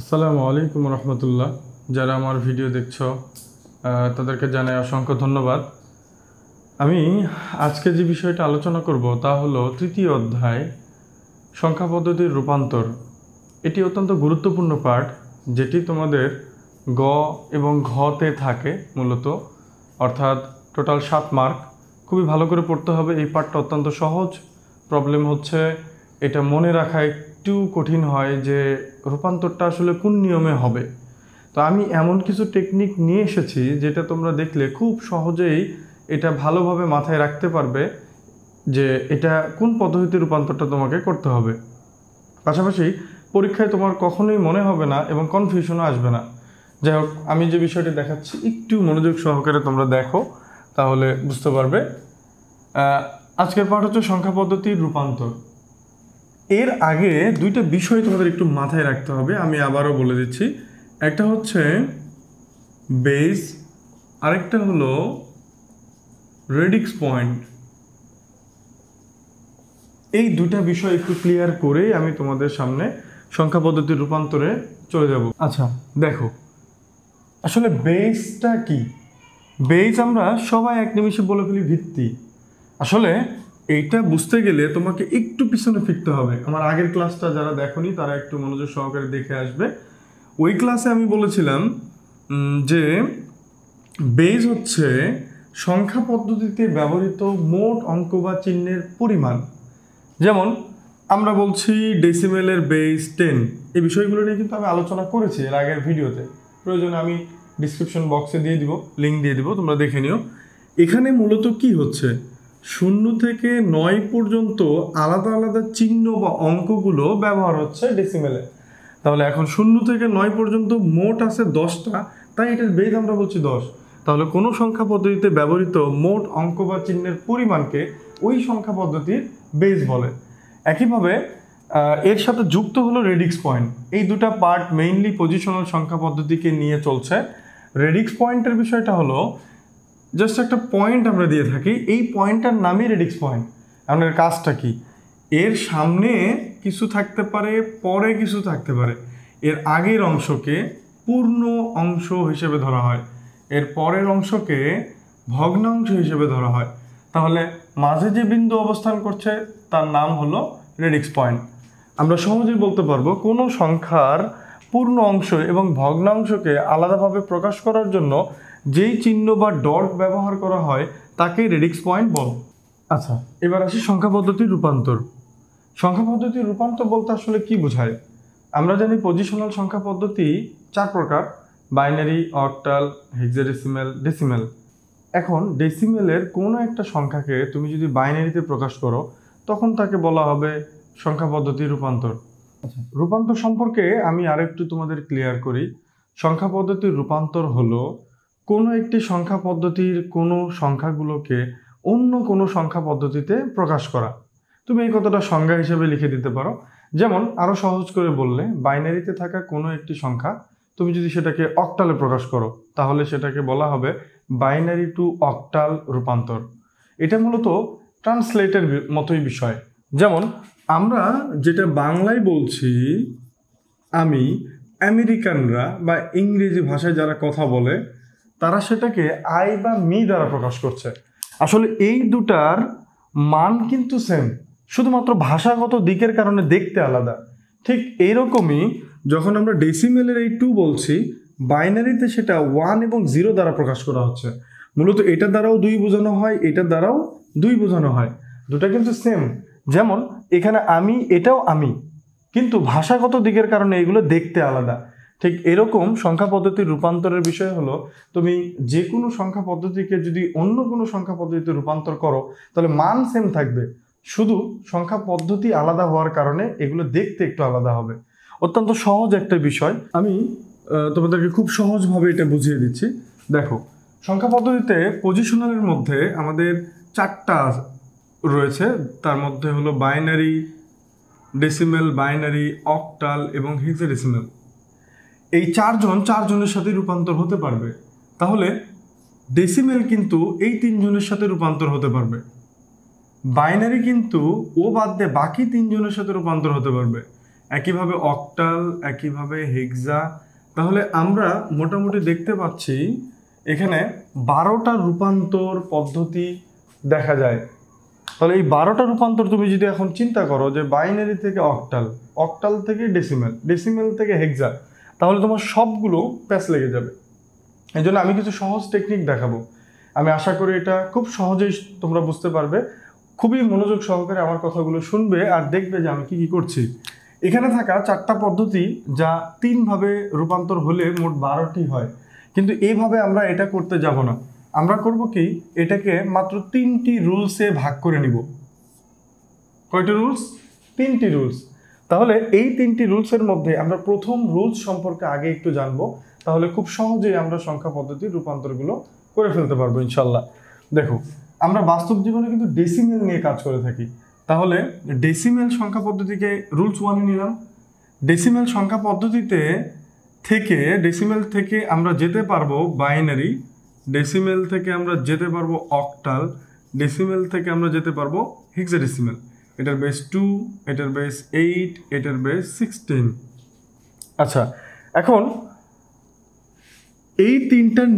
আসসালামু আলাইকুম রহমতুল্লাহ। যারা আমার ভিডিও দেখছো তাদেরকে জানাই অসংখ্য ধন্যবাদ। আমি আজকে যে বিষয়টা আলোচনা করব তা হলো তৃতীয় অধ্যায় সংখ্যা পদ্ধতির রূপান্তর। এটি অত্যন্ত গুরুত্বপূর্ণ পাঠ, যেটি তোমাদের গ এবং ঘতে থাকে মূলত, অর্থাৎ টোটাল 7 মার্ক। খুবই ভালো করে পড়তে হবে। এই পাঠটা অত্যন্ত সহজ। প্রবলেম হচ্ছে এটা মনে রাখা একটু কঠিন হয় যে রূপান্তরটা আসলে কোন নিয়মে হবে। তো আমি এমন কিছু টেকনিক নিয়ে এসেছি যেটা তোমরা দেখলে খুব সহজেই এটা ভালোভাবে মাথায় রাখতে পারবে যে এটা কোন পদ্ধতিতে রূপান্তরটা তোমাকে করতে হবে। পাশাপাশি পরীক্ষায় তোমার কখনোই মনে হবে না এবং কনফিউশনও আসবে না। যাই হোক, আমি যে বিষয়টি দেখাচ্ছি একটু মনোযোগ সহকারে তোমরা দেখো, তাহলে বুঝতে পারবে। আজকের পাঠ হচ্ছে সংখ্যা পদ্ধতির রূপান্তর। এর আগে দুইটা বিষয় তোমাদের একটু মাথায় রাখতে হবে, আমি আবারও বলে দিচ্ছি। একটা হচ্ছে বেস, আরেকটা হলো রেডিক্স পয়েন্ট। এই দুটা বিষয় একটু ক্লিয়ার করে আমি তোমাদের সামনে সংখ্যা পদ্ধতির রূপান্তরে চলে যাব। আচ্ছা দেখো, আসলে বেসটা কি? বেস আমরা সবাই এক নিমিষে বলে ফেলি ভিত্তি। আসলে এইটা বুঝতে গেলে তোমাকে একটু পিছনে ফিরতে হবে। আমার আগের ক্লাসটা যারা দেখোনি তারা একটু মনোযোগ সহকারে দেখে আসবে। ওই ক্লাসে আমি বলেছিলাম যে বেস হচ্ছে সংখ্যা পদ্ধতিতে ব্যবহৃত মোট অঙ্ক বা চিহ্নের পরিমাণ। যেমন আমরা বলছি ডেসিমেলের বেস 10। এই বিষয়গুলো নিয়ে কিন্তু আমি আলোচনা করেছি এর আগের ভিডিওতে। প্রয়োজনে আমি ডিসক্রিপশন বক্সে দিয়ে দিব, লিঙ্ক দিয়ে দিব, তোমরা দেখে নিও। এখানে মূলত কি হচ্ছে, 0 থেকে 9 পর্যন্ত আলাদা আলাদা চিহ্ন বা অঙ্কগুলো ব্যবহার হচ্ছে ডেসিমেলে। তাহলে এখন 0 থেকে 9 পর্যন্ত মোট আছে 10টা, তাই এটার বেস আমরা বলছি 10। তাহলে কোনো সংখ্যা পদ্ধতিতে ব্যবহৃত মোট অঙ্ক বা চিহ্নের পরিমাণকে ওই সংখ্যা পদ্ধতির বেস বলে। একইভাবে এর সাথে যুক্ত হলো রেডিক্স পয়েন্ট। এই দুটা পার্ট মেইনলি পজিশনাল সংখ্যা পদ্ধতিকে নিয়ে চলছে। রেডিক্স পয়েন্টের বিষয়টা হলো জাস্ট একটা পয়েন্ট আমরা দিয়ে থাকি, এই পয়েন্টটার নামই রেডিক্স পয়েন্ট। আমাদের কাজটা কি? এর সামনে কিছু থাকতে পারে, পরে কিছু থাকতে পারে। এর আগের অংশকে পূর্ণ অংশ হিসেবে ধরা হয়, এর পরের অংশকে ভগ্নাংশ হিসেবে ধরা হয়। তাহলে মাঝে যে বিন্দু অবস্থান করছে তার নাম হলো রেডিক্স পয়েন্ট। আমরা সহজেই বলতে পারবো কোনো সংখ্যার পূর্ণ অংশ এবং ভগ্নাংশকে আলাদাভাবে প্রকাশ করার জন্য যেই চিহ্ন বা ডট ব্যবহার করা হয় তাকেই রেডিক্স পয়েন্ট বলে। আচ্ছা, এবার আসি সংখ্যা পদ্ধতির রূপান্তর। সংখ্যা পদ্ধতির রূপান্তর বলতে আসলে কি বোঝায়? আমরা জানি পজিশনাল সংখ্যা পদ্ধতি 4 প্রকার: বাইনারি, অক্টাল, হেক্সাডেসিমেল, ডেসিমেল। এখন ডেসিমেলের কোনো একটা সংখ্যাকে তুমি যদি বাইনারিতে প্রকাশ করো তখন তাকে বলা হবে সংখ্যা পদ্ধতির রূপান্তর। আচ্ছা, রূপান্তর সম্পর্কে আমি আরেকটু তোমাদের ক্লিয়ার করি। সংখ্যা পদ্ধতির রূপান্তর হলো কোনো একটি সংখ্যা পদ্ধতির কোনো সংখ্যাগুলোকে অন্য কোনো সংখ্যা পদ্ধতিতে প্রকাশ করা। তুমি এই কথাটা সংজ্ঞা হিসেবে লিখে দিতে পারো। যেমন আরো সহজ করে বললে, বাইনারিতে থাকা কোনো একটি সংখ্যা তুমি যদি সেটাকে অক্টালে প্রকাশ করো তাহলে সেটাকে বলা হবে বাইনারি টু অক্টাল রূপান্তর। এটা মূলত ট্রান্সলেটের মতোই বিষয়। যেমন আমরা যেটা বাংলায় বলছি, আমি, আমেরিকানরা বা ইংরেজি ভাষায় যারা কথা বলে তারা সেটাকে আই বা মি দ্বারা প্রকাশ করছে। আসলে এই দুটার মান কিন্তু সেম, শুধুমাত্র ভাষাগত দিকের কারণে দেখতে আলাদা। ঠিক এইরকমই যখন আমরা ডেসিমেলের এই 2 বলছি, বাইনারিতে সেটা 1 এবং 0 দ্বারা প্রকাশ করা হচ্ছে। মূলত এটা দ্বারাও 2 বোঝানো হয়, এটা দ্বারাও 2 বোঝানো হয়, দুটা কিন্তু সেম। যেমন এখানে আমি, এটাও আমি, কিন্তু ভাষাগত দিকের কারণে এগুলো দেখতে আলাদা। ঠিক এরকম সংখ্যা পদ্ধতির রূপান্তরের বিষয় হলো, তুমি যে কোনো সংখ্যা পদ্ধতিকে যদি অন্য কোনো সংখ্যা পদ্ধতিতে রূপান্তর করো তাহলে মান সেম থাকবে, শুধু সংখ্যা পদ্ধতি আলাদা হওয়ার কারণে এগুলো দেখতে একটু আলাদা হবে। অত্যন্ত সহজ একটা বিষয়, আমি তোমাদেরকে খুব সহজভাবে এটা বুঝিয়ে দিচ্ছি। দেখো, সংখ্যা পদ্ধতিতে পজিশনালের মধ্যে আমাদের 4টা রয়েছে। তার মধ্যে হলো বাইনারি, ডেসিমেল, বাইনারি, অক্টাল এবং হেক্সাডেসিমেল। এই চারজনের সাথে রূপান্তর হতে পারবে। তাহলে ডেসিমেল কিন্তু এই 3 জনের সাথে রূপান্তর হতে পারবে, বাইনারি কিন্তু ও বাদ দিয়ে বাকি 3 জনের সাথে রূপান্তর হতে পারবে, একইভাবে অক্টাল, একইভাবে হেক্সা। তাহলে আমরা মোটামুটি দেখতে পাচ্ছি এখানে 12টা রূপান্তর পদ্ধতি দেখা যায়। তাহলে এই 12টা রূপান্তর তুমি যদি এখন চিন্তা করো যে বাইনারি থেকে অক্টাল, অক্টাল থেকে ডেসিমেল, ডেসিমেল থেকে হেক্সা, তাহলে তোমার সবগুলো প্যাচ লেগে যাবে। এই জন্য আমি কিছু সহজ টেকনিক দেখাবো। আমি আশা করি এটা খুব সহজেই তোমরা বুঝতে পারবে। খুবই মনোযোগ সহকারে আমার কথাগুলো শুনবে আর দেখবে যে আমি কি করছি। এখানে থাকা 4টা পদ্ধতি যা 3 ভাবে রূপান্তর হলে মোট 12টি হয়, কিন্তু এইভাবে আমরা এটা করতে যাব না। আমরা করব কি, এটাকে মাত্র 3টি রুলসে ভাগ করে নিব। কয়টি রুলস? 3টি রুলস। তাহলে এই 3টি রুলসের মধ্যে আমরা প্রথম রুলস সম্পর্কে আগে একটু জানবো, তাহলে খুব সহজেই আমরা সংখ্যা পদ্ধতির রূপান্তরগুলো করে ফেলতে পারবো ইনশাল্লাহ। দেখো, আমরা বাস্তব জীবনে কিন্তু ডেসিমেল নিয়ে কাজ করে থাকি। তাহলে ডেসিমেল সংখ্যা পদ্ধতিকে রুলস 1-এ নিলাম। ডেসিমেল সংখ্যা পদ্ধতিতে ডেসিমেল থেকে আমরা যেতে পারবো বাইনারি, ডেসিমেল থেকে আমরা যেতে পারবো অক্টাল, ডেসিমেল থেকে আমরা যেতে পারবো হেক্সাডেসিমেল। এটার বেস 2, এটার বেস 8, এটার বেস 16। আচ্ছা, এখন এই 3টার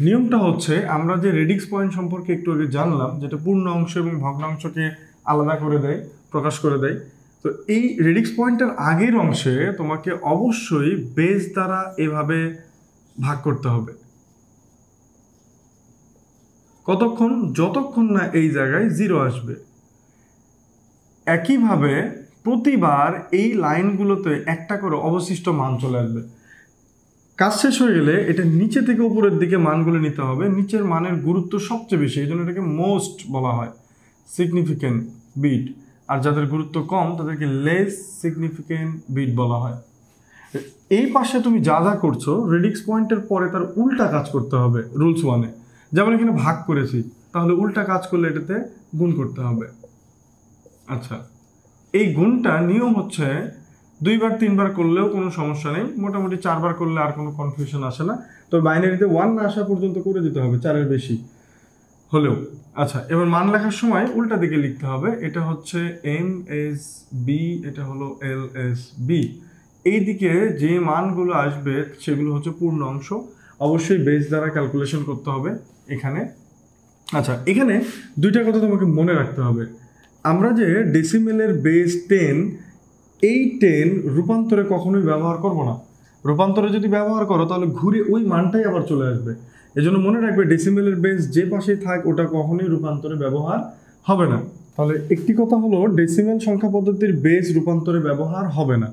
নিয়মটা হচ্ছে, আমরা যে রেডিক্স পয়েন্ট সম্পর্কে একটু আগে জানলাম, যেটা পূর্ণ অংশ এবং ভগ্নাংশকে আলাদা করে দেয়, প্রকাশ করে দেয়। তো এই রেডিক্স পয়েন্টের আগের অংশে তোমাকে অবশ্যই বেস দ্বারা এভাবে ভাগ করতে হবে। কতক্ষণ? যতক্ষণ না এই জায়গায় 0 আসবে। একইভাবে প্রতিবার এই লাইনগুলোতে একটা করে অবশিষ্ট মান চলে আসবে। কাজ শেষ হয়ে গেলে এটা নিচে থেকে উপরের দিকে মানগুলো নিতে হবে। নিচের মানের গুরুত্ব সবচেয়ে বেশি, এই জন্য এটাকে মোস্ট বলা হয়, সিগনিফিকেন্ট বিট। আর যাদের গুরুত্ব কম তাদেরকে লেস সিগনিফিকেন্ট বিট বলা হয়। এই পাশে তুমি যা যা করছো, রেডিক্স পয়েন্টের পরে তার উল্টা কাজ করতে হবে রুলস 1-এ। যেমন এখানে ভাগ করেছি, তাহলে উল্টা কাজ করলে এটাতে গুণ করতে হবে। আচ্ছা, এই গুণটা নিয়ম হচ্ছে 2বার 3বার করলেও কোনো সমস্যা নেই, মোটামুটি 4বার করলে আর কোনো কনফিউশন আসে না। তো বাইনারিতে 1 না আসা পর্যন্ত করে দিতে হবে, 4-এর বেশি হলেও। আচ্ছা, এবার মান লেখার সময় উল্টা দিকে লিখতে হবে। এটা হচ্ছে MSB, এটা হলো LSB। এই দিকে যে মানগুলো আসবে সেগুলো হচ্ছে পূর্ণ অংশ। অবশ্যই বেস দ্বারা ক্যালকুলেশন করতে হবে এখানে। আচ্ছা, এখানে 2টা কথা তোমাকে মনে রাখতে হবে। আমরা যে ডেসিমেলের বেস 10, এই 10 রূপান্তরে কখনোই ব্যবহার করব না। রূপান্তরে যদি ব্যবহার করো তাহলে ঘুরে ওই মানটাই আবার চলে আসবে। এজন্য মনে রাখবে, ডেসিমেলের বেস যে পাশেই থাক ওটা কখনোই রূপান্তরে ব্যবহার হবে না। তাহলে একটি কথা হলো ডেসিমেল সংখ্যা পদ্ধতির বেস রূপান্তরে ব্যবহার হবে না।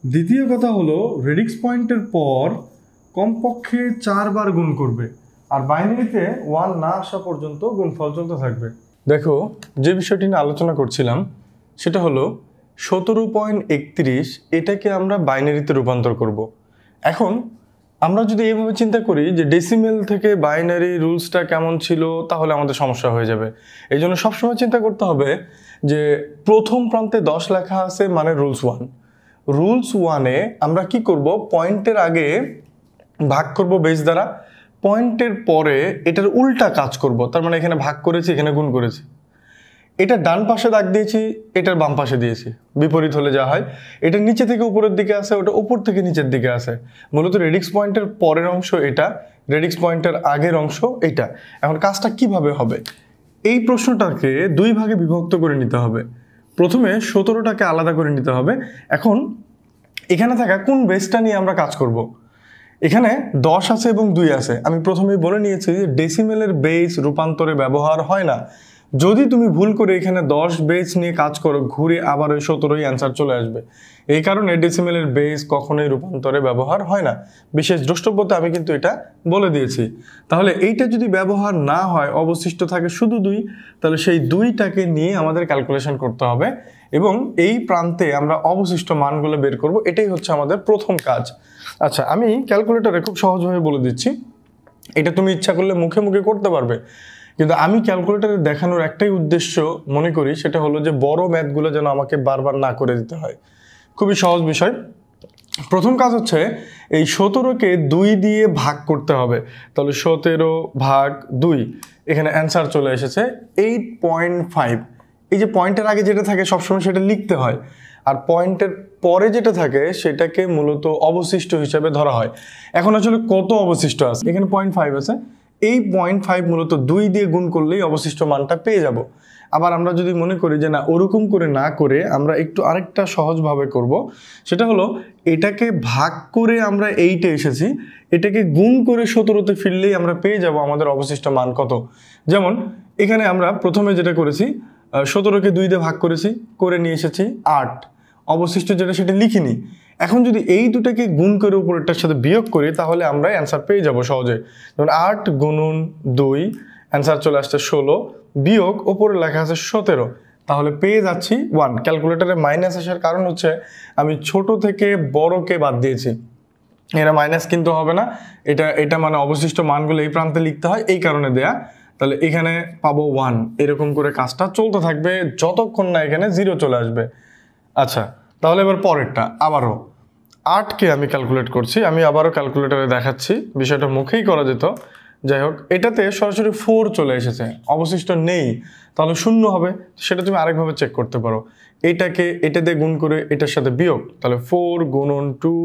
দ্বিতীয় কথা হলো রেডিক্স পয়েন্টের পর কমপক্ষে 4বার গুণ করবে, আর বাইনারিতে 1 না আসা পর্যন্ত গুণফল চলতে থাকবে। দেখো, যে বিষয়টি নিয়ে আলোচনা করছিলাম সেটা হলো 17.31, এটাকে আমরা বাইনারিতে রূপান্তর করব। এখন আমরা যদি এইভাবে চিন্তা করি যে ডেসিমেল থেকে বাইনারি রুলসটা কেমন ছিল, তাহলে আমাদের সমস্যা হয়ে যাবে। এই জন্য সবসময় চিন্তা করতে হবে যে প্রথম প্রান্তে 10 লেখা আছে, মানে রুলস 1। রুলস 1-এ আমরা কি করব, পয়েন্টের আগে ভাগ করব বেস দ্বারা, পয়েন্টের পরে এটার উল্টা কাজ করব। তার মানে এখানে ভাগ করেছি, এখানে গুণ করেছি। এটা ডান পাশে দাগ দিয়েছি, এটার বাম পাশে দিয়েছি, বিপরীত হলে যা হয়। এটা নিচে থেকে উপরের দিকে আসে, ওটা উপর থেকে নিচের দিকে আসে। মূলত রেডিক্স পয়েন্টের পরের অংশ এটা, রেডিক্স পয়েন্টের আগের অংশ এটা। এখন কাজটা কিভাবে হবে? এই প্রশ্নটাকে 2 ভাগে বিভক্ত করে নিতে হবে। প্রথমে 17টাকে আলাদা করে নিতে হবে। এখন এখানে থাকা কোন বেসটা নিয়ে আমরা কাজ করব? এখানে 10 আছে এবং 2 আছে। আমি প্রথমেই বলে নিয়েছি যে ডেসিমেলের বেস রূপান্তরে ব্যবহার হয় না। যদি তুমি ভুল করে এখানে 10 বেস নিয়ে কাজ করো, ঘুরে আবার ওই 17ই অ্যান্সার চলে আসবে। এই কারণে ডেসিমেলের বেস কখনোই রূপান্তরে ব্যবহার হয় না। বিশেষ দ্রষ্টব্যতে আমি কিন্তু এটা বলে দিয়েছি। তাহলে এইটা যদি ব্যবহার না হয়, অবশিষ্ট থাকে শুধু 2, তাহলে সেই 2টাকে নিয়ে আমাদের ক্যালকুলেশন করতে হবে এবং এই প্রান্তে আমরা অবশিষ্ট মানগুলো বের করব। এটাই হচ্ছে আমাদের প্রথম কাজ। আচ্ছা, আমি ক্যালকুলেটরে খুব সহজভাবে বলে দিচ্ছি। এটা তুমি ইচ্ছা করলে মুখে মুখে করতে পারবে, কিন্তু আমি ক্যালকুলেটরে দেখানোর একটাই উদ্দেশ্য মনে করি, সেটা হলো যে বড় ম্যাথগুলো যেন আমাকে বারবার না করে দিতে হয়। খুবই সহজ বিষয়। প্রথম কাজ হচ্ছে এই 17কে 2 দিয়ে ভাগ করতে হবে। তাহলে 17 ভাগ 2, এখানে অ্যান্সার চলে এসেছে 8.5। এই যে পয়েন্টের আগে যেটা থাকে সবসময় সেটা লিখতে হয়, আর পয়েন্টের পরে যেটা থাকে সেটাকে মূলত অবশিষ্ট হিসাবে ধরা হয়। এখন আসলে কত অবশিষ্ট আছে, এখানে 0.5 আছে, এই 0.5 মূলত 2 দিয়ে গুণ করলেই অবশিষ্ট মানটা পেয়ে যাব। আবার আমরা যদি মনে করি যে না, ওরকম করে না করে আমরা একটু আরেকটা সহজভাবে করব, সেটা হলো এটাকে ভাগ করে আমরা 8-এ এসেছি, এটাকে গুণ করে 17-তে ফিরলেই আমরা পেয়ে যাব আমাদের অবশিষ্ট মান কত। যেমন এখানে আমরা প্রথমে যেটা করেছি, 17কে 2 দিয়ে ভাগ করেছি, করে নিয়ে এসেছি 8, অবশিষ্ট যেটা সেটা লিখিনি। এখন যদি এই দুটাকে গুণ করে উপরেরটার সাথে বিয়োগ করি তাহলে আমরা অ্যান্সার পেয়ে যাব সহজে। যেমন 8 গুণন 2, অ্যান্সার চলে আসছে 16, বিয়োগ ওপরে লেখা আছে 17, তাহলে পেয়ে যাচ্ছি 1। ক্যালকুলেটারে মাইনাস আসার কারণ হচ্ছে আমি ছোট থেকে বড়কে বাদ দিয়েছি, এরা মাইনাস কিন্তু হবে না, এটা মানে অবশিষ্ট মানগুলো এই প্রান্তে লিখতে হয়, এই কারণে দেয়া। তাহলে এখানে পাবো 1, এরকম করে কাজটা চলতে থাকবে যতক্ষণ না এখানে 0 চলে আসবে। আচ্ছা, তাহলে এবার পরেরটা আবারও 8কে আমি ক্যালকুলেট করছি, আমি আবারও ক্যালকুলেটরে দেখাচ্ছি, বিষয়টা মুখেই করা যেত। যাই হোক, এটাতে সরাসরি 4 চলে এসেছে, অবশিষ্ট নেই, তাহলে 0 হবে। সেটা তুমি আরেকভাবে চেক করতে পারো, এটা দিয়ে গুণ করে এটার সাথে বিয়োগ, তাহলে 4 গুণন 2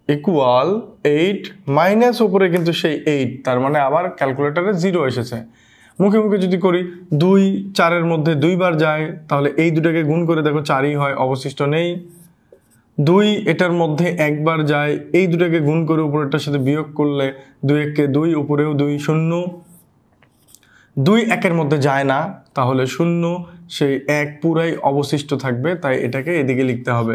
ইকুয়াল 8, মাইনাস উপরে কিন্তু সেই 8, তার মানে আবার ক্যালকুলেটারে 0 এসেছে। মুখে মুখে যদি করি 2 4-এর মধ্যে 2 বার যায়, তাহলে এই দুটাকে গুণ করে দেখো 4ই হয়, অবশিষ্ট নেই। 2 এটার মধ্যে একবার যায়, এই দুটাকে গুণ করে উপরেরটার সাথে বিয়োগ করলে 2 1-কে 2, উপরেও 2, 0। 2 1-এর মধ্যে যায় না, তাহলে 0, সেই 1 পুরাই অবশিষ্ট থাকবে, তাই এটাকে এদিকে লিখতে হবে।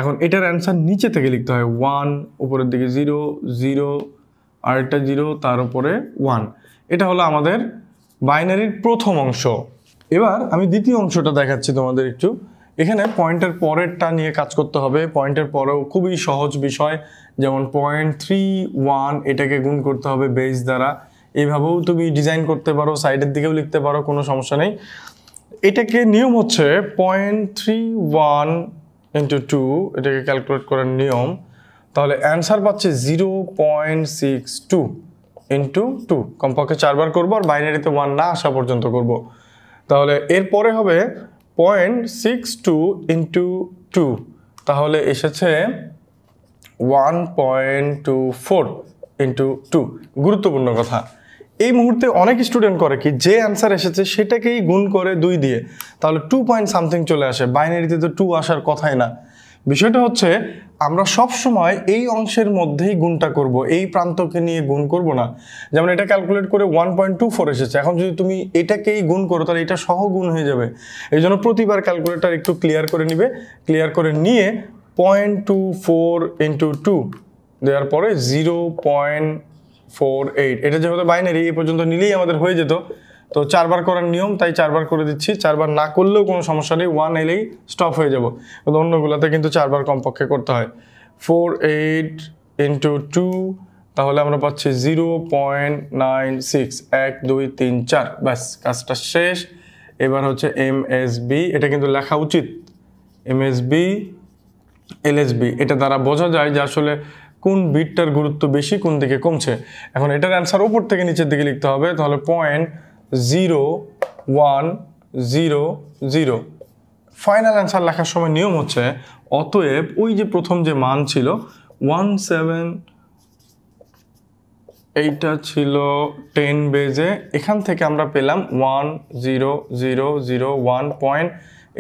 এখন এটার অ্যান্সার নিচে থেকে লিখতে হয়, 1, উপরের দিকে 0 0, আরেকটা 0, তার উপরে 1। এটা হলো আমাদের বাইনারির প্রথম অংশ। এবার আমি দ্বিতীয় অংশটা দেখাচ্ছি তোমাদের একটু। এখানে পয়েন্টের পরেরটা নিয়ে কাজ করতে হবে। পয়েন্টের পরেও খুবই সহজ বিষয়, যেমন 0.31 এটাকে গুণ করতে হবে বেস দ্বারা। এইভাবেও তুমি ডিজাইন করতে পারো, সাইডের দিকেও লিখতে পারো, কোনো সমস্যা নেই। এটাকে নিয়ম হচ্ছে 0.31 ইন্টু 2, এটাকে ক্যালকুলেট করার নিয়ম। তাহলে অ্যান্সার পাচ্ছে 0.62 ইন্টু 2, কমপক্ষে 4 বার করবো, আর বাইনারিতে 1 না আসা পর্যন্ত করব। তাহলে এরপরে হবে 0.62 ইন্টু 2, তাহলে এসেছে 1.24 ইন্টু 2। গুরুত্বপূর্ণ কথা, এই মুহূর্তে অনেক স্টুডেন্ট করে কি, যে অ্যান্সার এসেছে সেটাকেই গুণ করে 2 দিয়ে, তাহলে 2 পয়েন্ট সামথিং চলে আসে। বাইনারিতে তো 2 আসার কথাই না। বিষয়টা হচ্ছে আমরা সব সময় এই অংশের মধ্যেই গুণটা করব, এই প্রান্তকে নিয়ে গুণ করব না। যেমন এটা ক্যালকুলেট করে 1.24 এসেছে, এখন যদি তুমি এটাকেই গুণ করো তাহলে এটা সহ গুণ হয়ে যাবে। এই জন্য প্রতিবার ক্যালকুলেটর একটু ক্লিয়ার করে নিবে, ক্লিয়ার করে নিয়ে 0.24 ইন্টু 2 দেওয়ার পরে 0.48, এটা যেহেতু বাইনারি এই পর্যন্ত নিলেই আমাদের হয়ে যেত। তো 4 বার করার নিয়ম, তাই 4 বার করে দিচ্ছি। 4 বার না করলেও কোনো সমস্যা নেই, 1 এলেই স্টপ হয়ে যাব। কিন্তু অন্যগুলোতে কিন্তু 4 বার কমপক্ষে করতে হয়। 48 ইন্টু 2, তাহলে আমরা পাচ্ছি 0.96, 1 2 3 4, ব্যাস কাজটা শেষ। এবার হচ্ছে MSB, এটা কিন্তু লেখা উচিত, MSB LSB, এটা দ্বারা বোঝা যায় যে আসলে কোন বিটটার গুরুত্ব বেশি, কোন দিকে কমছে। এখন এটার অ্যান্সার উপর থেকে নিচের দিকে লিখতে হবে, তাহলে 0.0100। ফাইনাল অ্যান্সার লেখার সময় নিয়ম হচ্ছে, অতএব ওই যে প্রথম যে মান ছিল 17, এইটা ছিল 10 বেজে, এখান থেকে আমরা পেলাম 10001 পয়েন্ট,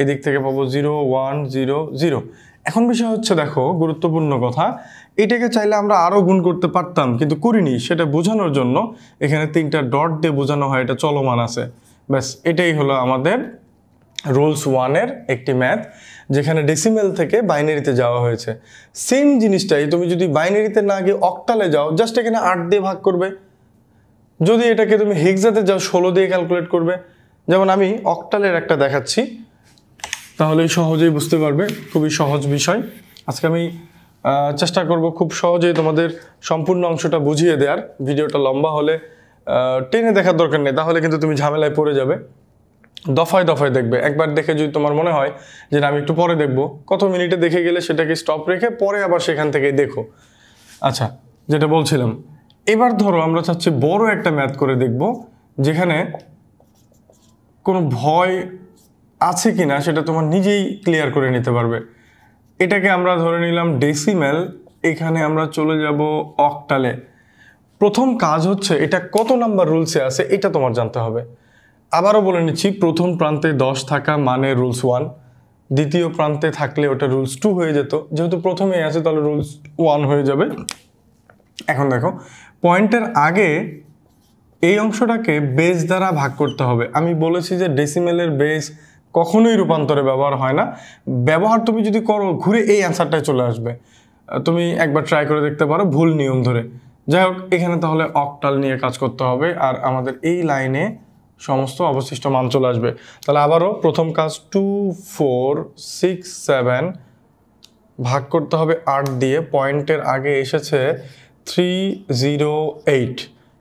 এদিক থেকে পাবো 0100। এখন বিষয় হচ্ছে দেখো, গুরুত্বপূর্ণ কথা, এটাকে চাইলে আমরা আরও গুণ করতে পারতাম, কিন্তু করিনি। সেটা বোঝানোর জন্য এখানে 3টা ডট দিয়ে বোঝানো হয় এটা চলমান আছে। ব্যাস এটাই হলো আমাদের রুলস 1-এর একটি ম্যাথ, যেখানে ডেসিমেল থেকে বাইনারিতে যাওয়া হয়েছে। সেম জিনিসটাই তুমি যদি বাইনারিতে না গিয়ে অক্টালে যাও, জাস্ট এখানে 8 দিয়ে ভাগ করবে। যদি এটাকে তুমি হেক্সাতে যাও 16 দিয়ে ক্যালকুলেট করবে। যেমন আমি অক্টালের একটা দেখাচ্ছি, তাহলেই সহজেই বুঝতে পারবে, খুবই সহজ বিষয়। আজকে আমি চেষ্টা করব খুব সহজেই তোমাদের সম্পূর্ণ অংশটা বুঝিয়ে দেওয়ার। ভিডিওটা লম্বা হলে টেনে দেখার দরকার নেই, তাহলে কিন্তু তুমি ঝামেলায় পড়ে যাবে। দফায় দফায় দেখবে। একবার দেখে যদি তোমার মনে হয় যে আমি একটু পরে দেখব, কত মিনিটে দেখে গেলে সেটাকে স্টপ রেখে পরে আবার সেখান থেকে দেখো। আচ্ছা, যেটা বলছিলাম, এবার ধরো আমরা চাচ্ছি বড় একটা ম্যাথ করে দেখব, যেখানে কোনো ভয় আছে কি না সেটা তোমার নিজেই ক্লিয়ার করে নিতে পারবে। এটাকে আমরা ধরে নিলাম ডেসিমেল, এখানে আমরা চলে যাব অক্টালে। প্রথম কাজ হচ্ছে এটা কত নাম্বার রুলসে আছে এটা তোমার জানতে হবে। আবারও বলে নিচ্ছি, প্রথম প্রান্তে 10 থাকা মানে রুলস 1, দ্বিতীয় প্রান্তে থাকলে ওটা রুলস 2 হয়ে যেত, যেহেতু প্রথমেই আছে তাহলে রুলস 1 হয়ে যাবে। এখন দেখো পয়েন্টের আগে এই অংশটাকে বেস দ্বারা ভাগ করতে হবে। আমি বলেছি যে ডেসিমেলের বেস কখনোই রূপান্তরে ব্যবহার হয় না, ব্যবহার তুমি যদি করো ঘুরে এই অ্যান্সারটাই চলে আসবে। তুমি একবার ট্রাই করে দেখতে পারো ভুল নিয়ম ধরে। যাই হোক, এখানে তাহলে অক্টাল নিয়ে কাজ করতে হবে আর আমাদের এই লাইনে সমস্ত অবশিষ্ট মান চলে আসবে। তাহলে আবারও প্রথম কাজ 2 4 6 7 ভাগ করতে হবে 8 দিয়ে, পয়েন্টের আগে এসেছে 308।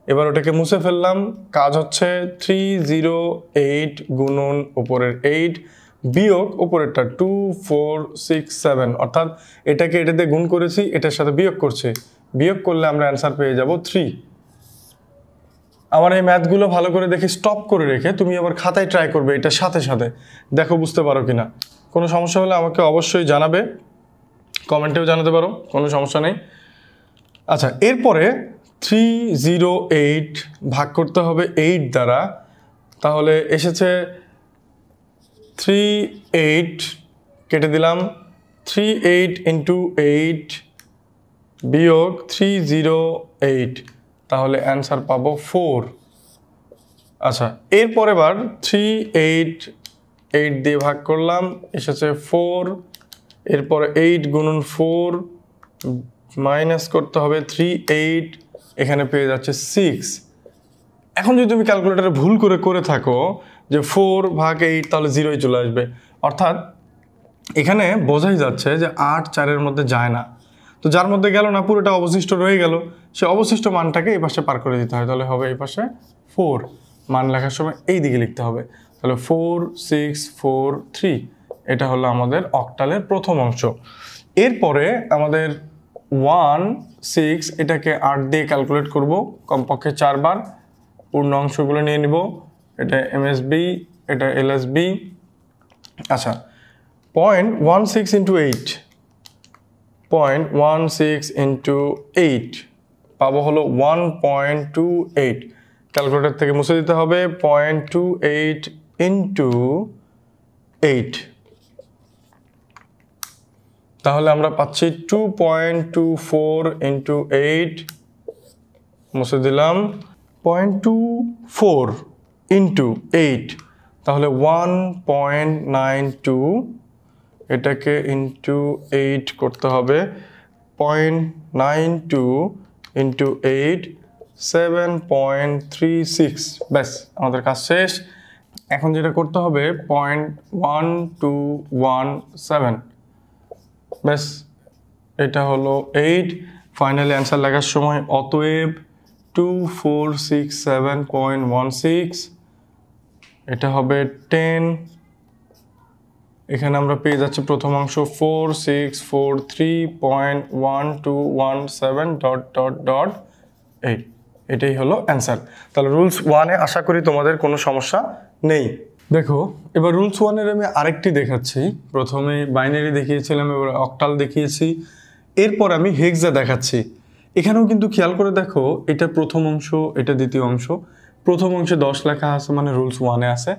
এবার ওটাকে মুছে ফেললাম। কাজ হচ্ছে 308 গুণন উপরের 8 বিয়োগ উপরেরটা 2 4 6 7, অর্থাৎ এটাকে এটা দিয়ে গুণ করেছি, এটার সাথে বিয়োগ করছি, বিয়োগ করলে আমরা অ্যান্সার পেয়ে যাব 3। আমার এই ম্যাথগুলো ভালো করে দেখে স্টপ করে রেখে তুমি আবার খাতায় ট্রাই করবে এটার সাথে সাথে, দেখো বুঝতে পারো কিনা। কোনো সমস্যা হলে আমাকে অবশ্যই জানাবে, কমেন্টেও জানাতে পারো, কোনো সমস্যা নেই। আচ্ছা, এরপরে 308 ভাগ করতে হবে 8 দ্বারা, তাহলে এসেছে 38, কেটে দিলাম 38 ইন্টু 8 বিয়োগ 308, তাহলে অ্যান্সার পাবো 4। আচ্ছা, এরপরে বার 388 দিয়ে ভাগ করলাম, এসেছে 4। এরপরে 8 গুণন 4 মাইনাস করতে হবে 38, এখানে পেয়ে যাচ্ছে 6। এখন যদি তুমি ক্যালকুলেটারে ভুল করে থাকো যে 4 ভাগ 8, তাহলে 0ই চলে আসবে। অর্থাৎ এখানে বোঝাই যাচ্ছে যে 8 4-এর মধ্যে যায় না, তো যার মধ্যে গেল না পুরোটা অবশিষ্ট রয়ে গেল, সে অবশিষ্ট মানটাকে এই পাশে পার করে দিতে হয়, তাহলে হবে এই পাশে 4। মান লেখার সময় এই দিকে লিখতে হবে, তাহলে 4 6 4 3, এটা হলো আমাদের অক্টালের প্রথম অংশ। এরপরে আমাদের 1 6, এটাকে 8 দিয়ে ক্যালকুলেট করব কমপক্ষে 4 বার। পূর্ণ অংশগুলো নিয়ে নিব, এটা এমএসবি, এটা এলএসবি। আচ্ছা, 0.16 ইন্টু 8, 0.16 ইন্টু 8 পাবো হলো 1.28। ক্যালকুলেটর থেকে মুছে দিতে হবে 0.28 ইন্টু 8, তাহলে আমরা পাচ্ছি 2.24 ইন্টু 8, মুছে দিলাম 0.24 ইন্টু 8, তাহলে 1.92, এটাকে ইন্টু 8 করতে হবে, 0.92 ইন্টু 8 7.36। ব্যাস, আমাদের কাজ শেষ। এখন যেটা করতে হবে 0.1217, ব্যাস এটা হলো 8। ফাইনালি অ্যান্সার লেখার সময় অতএব 2467.16, এটা হবে 10। এখানে আমরা পেয়ে যাচ্ছি প্রথম অংশ 4643.1217 ... এটাই হলো অ্যান্সার। তাহলে রুলস 1-এ আশা করি তোমাদের কোনো সমস্যা নেই। দেখো, এবার রুলস 1-এর আমি আরেকটি দেখাচ্ছি। প্রথমে বাইনারি দেখিয়েছিলাম, এবার অক্টাল দেখিয়েছি, এরপর আমি হেক্সা দেখাচ্ছি। এখানেও কিন্তু খেয়াল করে দেখো, এটা প্রথম অংশ, এটা দ্বিতীয় অংশ। প্রথম অংশে 10 লেখা আছে মানে রুলস 1-এ আছে।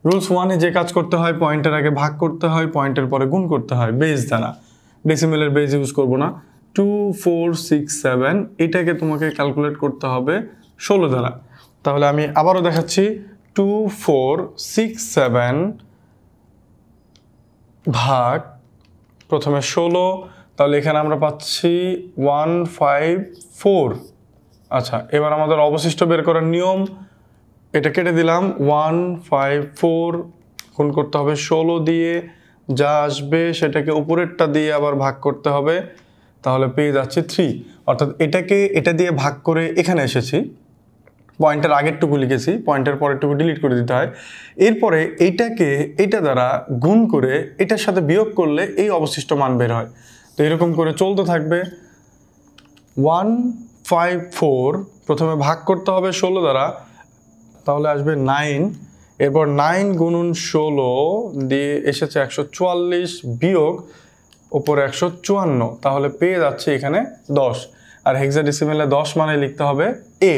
রুলস 1-এ যে কাজ করতে হয়, পয়েন্টের আগে ভাগ করতে হয়, পয়েন্টের পরে গুণ করতে হয় বেস দ্বারা, ডেসিমেলের বেস ইউজ করব না। 2467 এটাকে তোমাকে ক্যালকুলেট করতে হবে 16 দ্বারা। তাহলে আমি আবারও দেখাচ্ছি, 2467 ভাগ প্রথমে 16, তাহলে এখানে আমরা পাচ্ছি 154। আচ্ছা, এবার আমাদের অবশিষ্ট বের করার নিয়ম, এটা কেটে দিলাম, 154 গুণ করতে হবে 16 দিয়ে, যা আসবে সেটাকে উপরেরটা দিয়ে আবার ভাগ করতে হবে, তাহলে পেয়ে যাচ্ছে 3। অর্থাৎ এটাকে এটা দিয়ে ভাগ করে এখানে এসেছি, পয়েন্টের আগেরটুকু লিখেছি, পয়েন্টের পরেরটুকু ডিলিট করে দিতে হয়। এরপরে এইটাকে এটা দ্বারা গুণ করে এটার সাথে বিয়োগ করলে এই অবশিষ্ট মান বের হয়। তো এরকম করে চলতে থাকবে। 154 প্রথমে ভাগ করতে হবে 16 দ্বারা, তাহলে আসবে 9। এরপর 9 গুণন 16 দিয়ে এসেছে 144 বিয়োগ উপরে 154, তাহলে পেয়ে যাচ্ছে এখানে 10। আর হেক্সাডেসিমেলে 10 মানে লিখতে হবে এ।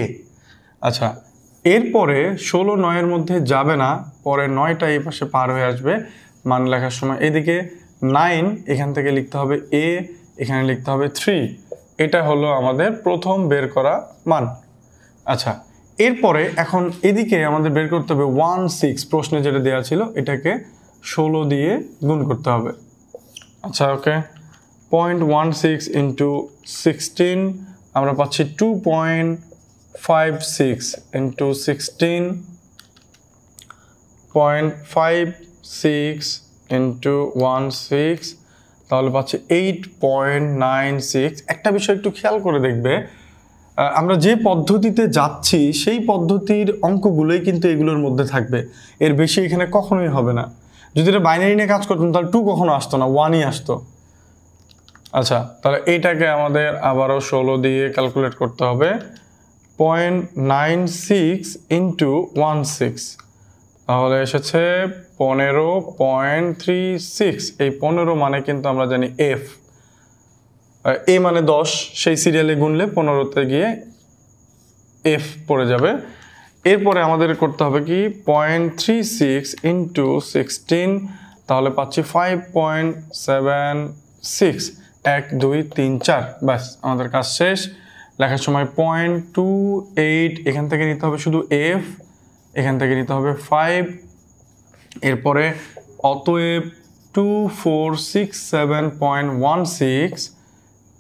আচ্ছা, এরপরে 16 9-এর মধ্যে যাবে না, পরে 9টা এই পাশে পার হয়ে আসবে মান লেখার সময়। এদিকে 9 এখান থেকে লিখতে হবে এ, এখানে লিখতে হবে 3। এটা হলো আমাদের প্রথম বের করা মান। আচ্ছা, এরপরে এখন এদিকে আমাদের বের করতে হবে 16, প্রশ্নে যেটা দেওয়া ছিল এটাকে 16 দিয়ে গুণ করতে হবে। আচ্ছা, ওকে, 0.16 ইন্টু 16 আমরা পাচ্ছি 2.56 ইন্টু 16, 0.56 ইন্টু 16, তাহলে পাচ্ছি 8.96। একটা বিষয় একটু খেয়াল করে দেখবে, আমরা যে পদ্ধতিতে যাচ্ছি সেই পদ্ধতির অঙ্কগুলোই কিন্তু এগুলোর মধ্যে থাকবে, এর বেশি এখানে কখনোই হবে না। যদি এটা বাইনারি নিয়ে কাজ করতাম তাহলে 2 কখনো আসতো না, 1ই আসতো। আচ্ছা, তাহলে এইটাকে আমাদের আবারও 16 দিয়ে ক্যালকুলেট করতে হবে। 0.96 ইন্টু 16, তাহলে এসেছে 15.36। এই 15 মানে কিন্তু আমরা জানি এফ, এ মানে 10, সেই সিরিয়ালে গুনলে 15তে গিয়ে এফ পড়ে যাবে। এরপরে আমাদের করতে হবে কি 0.36 ইন্টু 16, তাহলে পাচ্ছি 5.76। 1 2 3 4, ব্যাস আমাদের কাজ শেষ। লেখার সময় 0.28 এখান থেকে নিতে হবে শুধু এফ, এখান থেকে নিতে হবে 5। এরপরে অতএব 2467.16,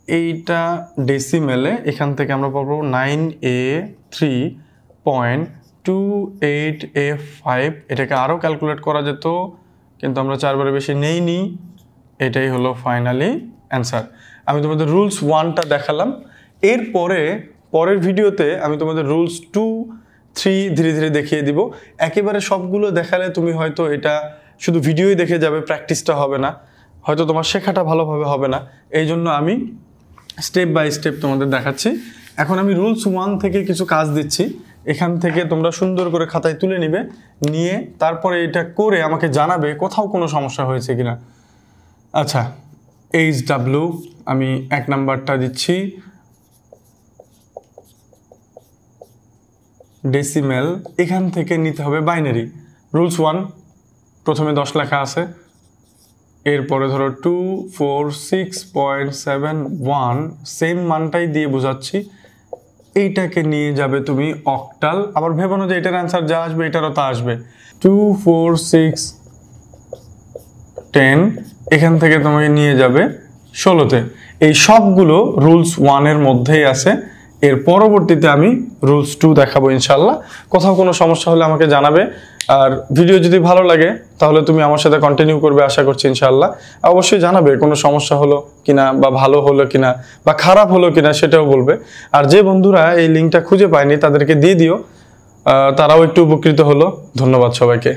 এইটা ডেসিমেলে এখান থেকে আমরা পাবো 9A3.28F5। এটাকে আরও ক্যালকুলেট করা যেত, কিন্তু আমরা 4বারের বেশি নেইনি। এটাই হলো ফাইনালি অ্যান্সার। আমি তোমাদের রুলস 1টা দেখালাম, এরপরে পরের ভিডিওতে আমি তোমাদের রুলস 2 3 ধীরে ধীরে দেখিয়ে দিব। একেবারে সবগুলো দেখালে তুমি হয়তো এটা শুধু ভিডিওই দেখে যাবে, প্র্যাকটিসটা হবে না, হয়তো তোমার শেখাটা ভালোভাবে হবে না। এই জন্য আমি স্টেপ বাই স্টেপ তোমাদের দেখাচ্ছি। এখন আমি রুলস 1 থেকে কিছু কাজ দিচ্ছি, এখান থেকে তোমরা সুন্দর করে খাতায় তুলে নিবে, নিয়ে তারপরে এটা করে আমাকে জানাবে কোথাও কোনো সমস্যা হয়েছে কিনা। আচ্ছা, HW আমি 1 নাম্বারটা দিচ্ছি, ডেসিমেল এখান থেকে নিতে হবে বাইনারি। রুলস 1, প্রথমে 10 লেখা আছে, এরপরে ধরো 246.71, সেম মানটাই দিয়ে বোঝাচ্ছি। এইটাকে নিয়ে যাবে তুমি অক্টাল, আবার ভেবো না যে এটার অ্যান্সার যা আসবে এটারও তা আসবে। 24610 এখান থেকে তোমাকে নিয়ে যাবে 16তে। এই সবগুলো রুলস 1-এর মধ্যেই আছে। এর পরবর্তীতে আমি রুলস 2 দেখাবো ইনশাল্লাহ। কোথাও কোনো সমস্যা হলে আমাকে জানাবে, আর ভিডিও যদি ভালো লাগে তাহলে তুমি আমার সাথে কন্টিনিউ করবে আশা করছি ইনশাল্লাহ। অবশ্যই জানাবে কোনো সমস্যা হলো কিনা, বা ভালো হলো কিনা, বা খারাপ হলো কিনা সেটাও বলবে। আর যে বন্ধুরা এই লিঙ্কটা খুঁজে পায়নি তাদেরকে দিয়ে দিও, তারাও একটু উপকৃত হলো। ধন্যবাদ সবাইকে।